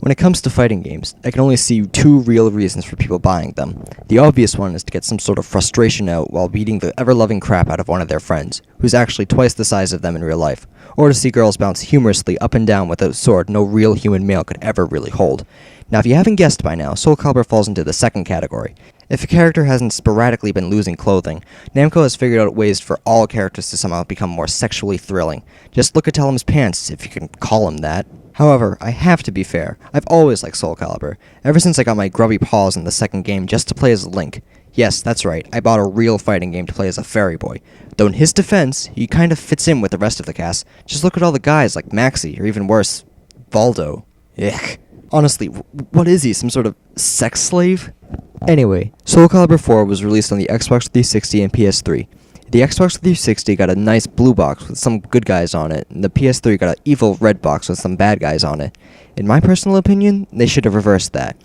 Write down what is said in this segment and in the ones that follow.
When it comes to fighting games, I can only see two real reasons for people buying them. The obvious one is to get some sort of frustration out while beating the ever-loving crap out of one of their friends, who's actually twice the size of them in real life, or to see girls bounce humorously up and down with a sword no real human male could ever really hold. Now, if you haven't guessed by now, Soul Calibur falls into the second category. If a character hasn't sporadically been losing clothing, Namco has figured out ways for all characters to somehow become more sexually thrilling. Just look at Talim's pants, if you can call him that. However, I have to be fair, I've always liked Soul Calibur, ever since I got my grubby paws in the second game just to play as Link. Yes, that's right, I bought a real fighting game to play as a fairy boy. Though in his defense, he kind of fits in with the rest of the cast. Just look at all the guys like Maxi, or even worse, Valdo. Ugh. Honestly, what is he, some sort of sex slave? Anyway, Soul Calibur 4 was released on the Xbox 360 and PS3. The Xbox 360 got a nice blue box with some good guys on it, and the PS3 got an evil red box with some bad guys on it. In my personal opinion, they should have reversed that.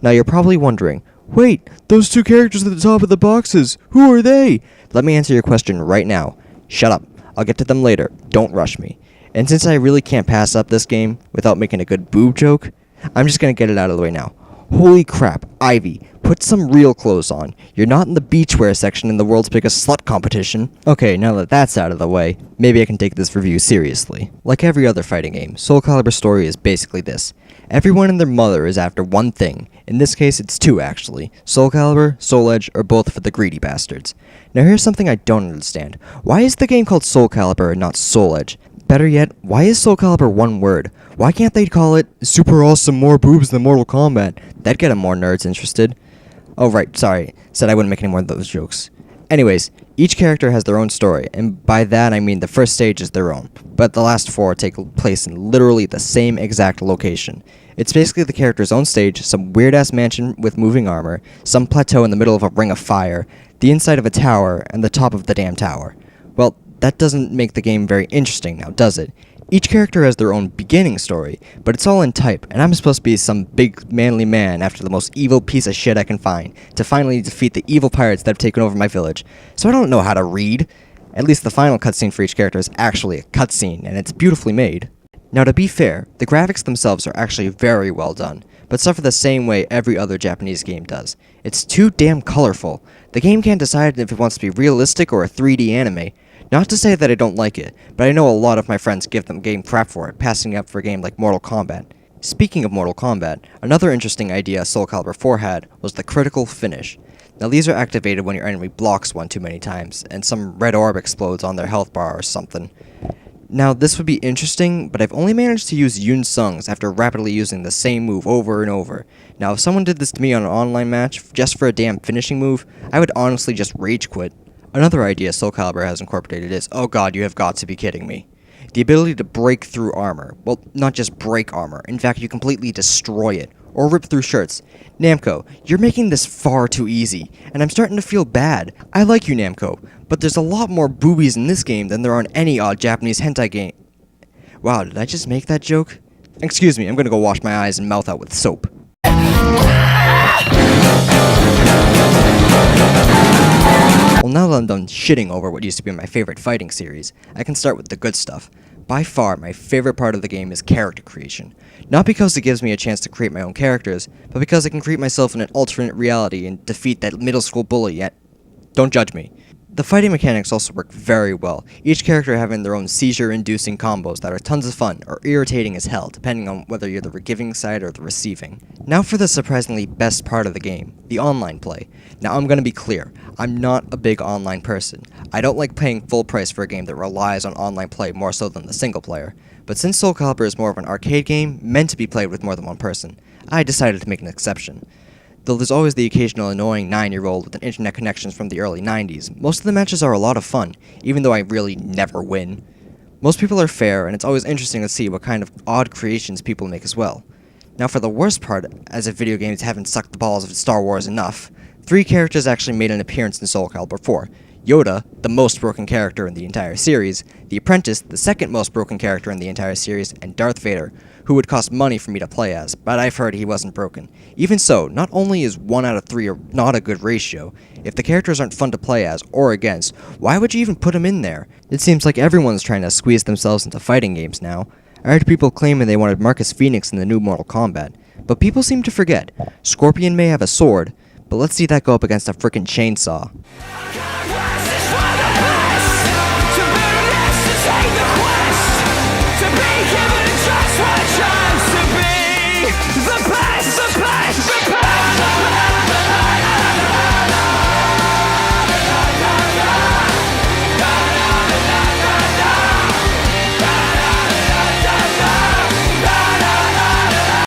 Now you're probably wondering, wait, those two characters at the top of the boxes, who are they? Let me answer your question right now. Shut up, I'll get to them later, don't rush me. And since I really can't pass up this game without making a good boob joke, I'm just gonna get it out of the way now. Holy crap, Ivy, put some real clothes on. You're not in the beachwear section in the world's biggest slut competition. Okay, now that that's out of the way, maybe I can take this review seriously. Like every other fighting game, Soul Calibur's story is basically this. Everyone and their mother is after one thing. In this case, it's two actually. Soul Calibur, Soul Edge, or both for the greedy bastards. Now here's something I don't understand. Why is the game called Soul Calibur and not Soul Edge? Better yet, why is Soul Calibur one word? Why can't they call it Super Awesome More Boobs Than Mortal Kombat? That'd get more nerds interested. Oh right, sorry, said I wouldn't make any more of those jokes. Anyways, each character has their own story, and by that I mean the first stage is their own, but the last four take place in literally the same exact location. It's basically the character's own stage, some weird-ass mansion with moving armor, some plateau in the middle of a ring of fire, the inside of a tower, and the top of the damn tower. Well, that doesn't make the game very interesting now, does it? Each character has their own beginning story, but it's all in type, and I'm supposed to be some big manly man after the most evil piece of shit I can find, to finally defeat the evil pirates that have taken over my village. So I don't know how to read. At least the final cutscene for each character is actually a cutscene, and it's beautifully made. Now to be fair, the graphics themselves are actually very well done, but suffer the same way every other Japanese game does. It's too damn colorful. The game can't decide if it wants to be realistic or a 3D anime. Not to say that I don't like it, but I know a lot of my friends give them game crap for it, passing it up for a game like Mortal Kombat. Speaking of Mortal Kombat, another interesting idea Soul Calibur 4 had was the critical finish. Now these are activated when your enemy blocks one too many times, and some red orb explodes on their health bar or something. Now this would be interesting, but I've only managed to use Yun Sung's after rapidly using the same move over and over. Now if someone did this to me on an online match, just for a damn finishing move, I would honestly just rage quit. Another idea Soul Calibur has incorporated is, oh god, you have got to be kidding me. The ability to break through armor. Well, not just break armor, in fact you completely destroy it, or rip through shirts. Namco, you're making this far too easy, and I'm starting to feel bad. I like you, Namco, but there's a lot more boobies in this game than there are in any odd Japanese hentai game. Wow, did I just make that joke? Excuse me, I'm gonna go wash my eyes and mouth out with soap. Well, now that I'm done shitting over what used to be my favorite fighting series, I can start with the good stuff. By far, my favorite part of the game is character creation. Not because it gives me a chance to create my own characters, but because I can create myself in an alternate reality and defeat that middle school bully yet. Don't judge me. The fighting mechanics also work very well, each character having their own seizure-inducing combos that are tons of fun, or irritating as hell, depending on whether you're the giving side or the receiving. Now for the surprisingly best part of the game, the online play. Now I'm gonna be clear, I'm not a big online person. I don't like paying full price for a game that relies on online play more so than the single player. But since Soul Calibur is more of an arcade game, meant to be played with more than one person, I decided to make an exception. Though there's always the occasional annoying 9-year-old with an internet connections from the early 90s, most of the matches are a lot of fun, even though I really never win. Most people are fair, and it's always interesting to see what kind of odd creations people make as well. Now for the worst part, as if video games haven't sucked the balls of Star Wars enough, 3 characters actually made an appearance in Soul Calibur 4. Yoda, the most broken character in the entire series, the Apprentice, the second most broken character in the entire series, and Darth Vader, who would cost money for me to play as, but I've heard he wasn't broken. Even so, not only is 1 out of 3 not a good ratio, if the characters aren't fun to play as, or against, why would you even put them in there? It seems like everyone's trying to squeeze themselves into fighting games now. I heard people claiming they wanted Marcus Phoenix in the new Mortal Kombat. But people seem to forget, Scorpion may have a sword, but let's see that go up against a frickin' chainsaw.